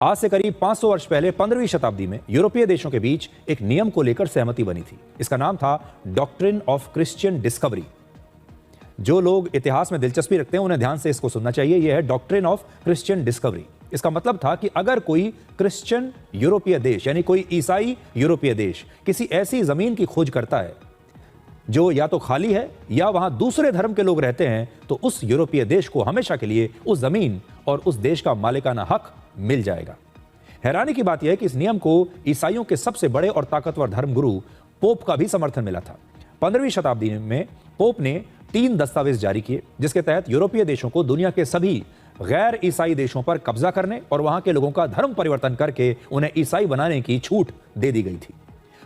आज से करीब 500 वर्ष पहले 15वीं शताब्दी में यूरोपीय देशों के बीच एक नियम को लेकर सहमति बनी थी। इसका नाम था डॉक्ट्रिन ऑफ क्रिश्चियन डिस्कवरी। जो लोग इतिहास में दिलचस्पी रखते हैं उन्हें ध्यान से इसको सुनना चाहिए। यह है डॉक्ट्रिन ऑफ क्रिश्चियन डिस्कवरी। इसका मतलब था कि अगर कोई क्रिश्चियन यूरोपीय देश यानी कोई ईसाई यूरोपीय देश किसी ऐसी जमीन की खोज करता है जो या तो खाली है या वहां दूसरे धर्म के लोग रहते हैं, तो उस यूरोपीय देश को हमेशा के लिए उस जमीन और उस देश का मालिकाना हक मिल जाएगा। हैरानी की बात यह है कि इस नियम को ईसाइयों के सबसे बड़े और ताकतवर धर्मगुरु पोप का भी समर्थन मिला था। 15वीं शताब्दी में पोप ने 3 दस्तावेज जारी किए जिसके तहत यूरोपीय देशों को दुनिया के सभी गैर ईसाई देशों पर कब्जा करने और वहां के लोगों का धर्म परिवर्तन करके उन्हें ईसाई बनाने की छूट दे दी गई थी।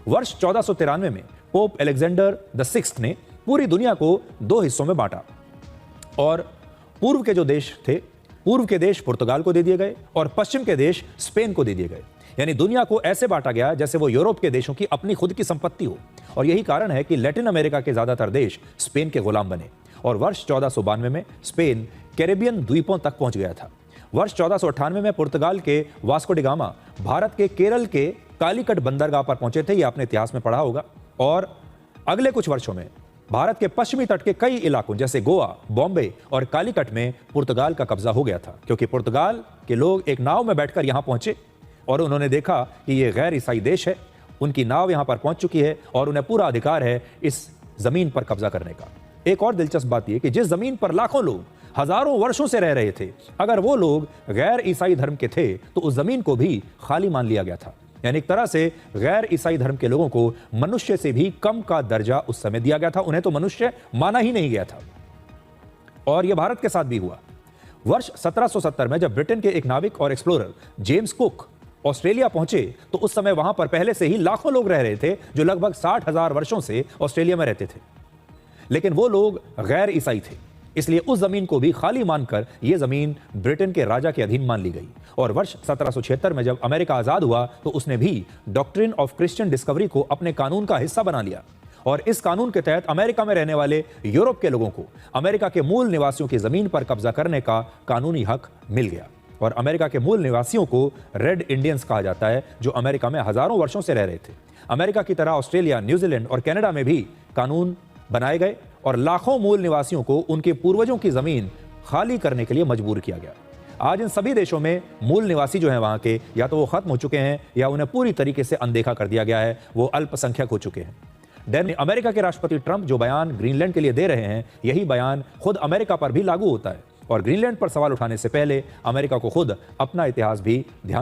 वर्ष 1493 में पोप अलेक्जेंडर द सिक्स्थ ने पूरी दुनिया को 2 हिस्सों में बांटा और पूर्व के जो देश थे, पूर्व के देश पुर्तगाल को दे दिए गए और पश्चिम के देश स्पेन को दे दिए गए। यानी दुनिया को ऐसे बांटा गया जैसे वो यूरोप के देशों की अपनी खुद की संपत्ति हो। और यही कारण है कि लैटिन अमेरिका के ज्यादातर देश स्पेन के गुलाम बने और वर्ष 1492 में स्पेन कैरेबियन द्वीपों तक पहुंच गया था। वर्ष 1498 में पुर्तगाल के वास्को डी गामा भारत के केरल के कालीकट बंदरगाह पर पहुंचे थे। ये आपने इतिहास में पढ़ा होगा। और अगले कुछ वर्षों में भारत के पश्चिमी तट के कई इलाकों जैसे गोवा, बॉम्बे और कालीकट में पुर्तगाल का कब्जा हो गया था, क्योंकि पुर्तगाल के लोग एक नाव में बैठकर यहां पहुंचे और उन्होंने देखा कि यह गैर ईसाई देश है, उनकी नाव यहां पर पहुंच चुकी है और उन्हें पूरा अधिकार है इस जमीन पर कब्जा करने का। एक और दिलचस्प बात यह कि जिस जमीन पर लाखों लोग हजारों वर्षों से रह रहे थे, अगर वो लोग गैर ईसाई धर्म के थे तो उस जमीन को भी खाली मान लिया गया था। यानी एक तरह से गैर ईसाई धर्म के लोगों को मनुष्य से भी कम का दर्जा उस समय दिया गया था। उन्हें तो मनुष्य माना ही नहीं गया था। और यह भारत के साथ भी हुआ। वर्ष 1770 में जब ब्रिटेन के एक नाविक और एक्सप्लोरर जेम्स कुक ऑस्ट्रेलिया पहुंचे तो उस समय वहां पर पहले से ही लाखों लोग रह रहे थे जो लगभग 60,000 वर्षों से ऑस्ट्रेलिया में रहते थे, लेकिन वो लोग गैर ईसाई थे। इसलिए उस जमीन को भी खाली मानकर यह जमीन ब्रिटेन के राजा के अधीन मान ली गई। और वर्ष 1776 में जब अमेरिका आजाद हुआ तो उसने भी डॉक्ट्रिन ऑफ क्रिश्चियन डिस्कवरी को अपने कानून का हिस्सा बना लिया और इस कानून के तहत अमेरिका में रहने वाले यूरोप के लोगों को अमेरिका के मूल निवासियों की जमीन पर कब्जा करने का कानूनी हक मिल गया। और अमेरिका के मूल निवासियों को रेड इंडियंस कहा जाता है, जो अमेरिका में हजारों वर्षों से रह रहे थे। अमेरिका की तरह ऑस्ट्रेलिया, न्यूजीलैंड और कनाडा में भी कानून बनाए गए और लाखों मूल निवासियों को उनके पूर्वजों की जमीन खाली करने के लिए मजबूर किया गया। आज इन सभी देशों में मूल निवासी जो हैं वहां के, या तो वो खत्म हो चुके हैं या उन्हें पूरी तरीके से अनदेखा कर दिया गया है, वो अल्पसंख्यक हो चुके हैं। अमेरिका के राष्ट्रपति ट्रंप जो बयान ग्रीनलैंड के लिए दे रहे हैं, यही बयान खुद अमेरिका पर भी लागू होता है। और ग्रीनलैंड पर सवाल उठाने से पहले अमेरिका को खुद अपना इतिहास भी ध्यान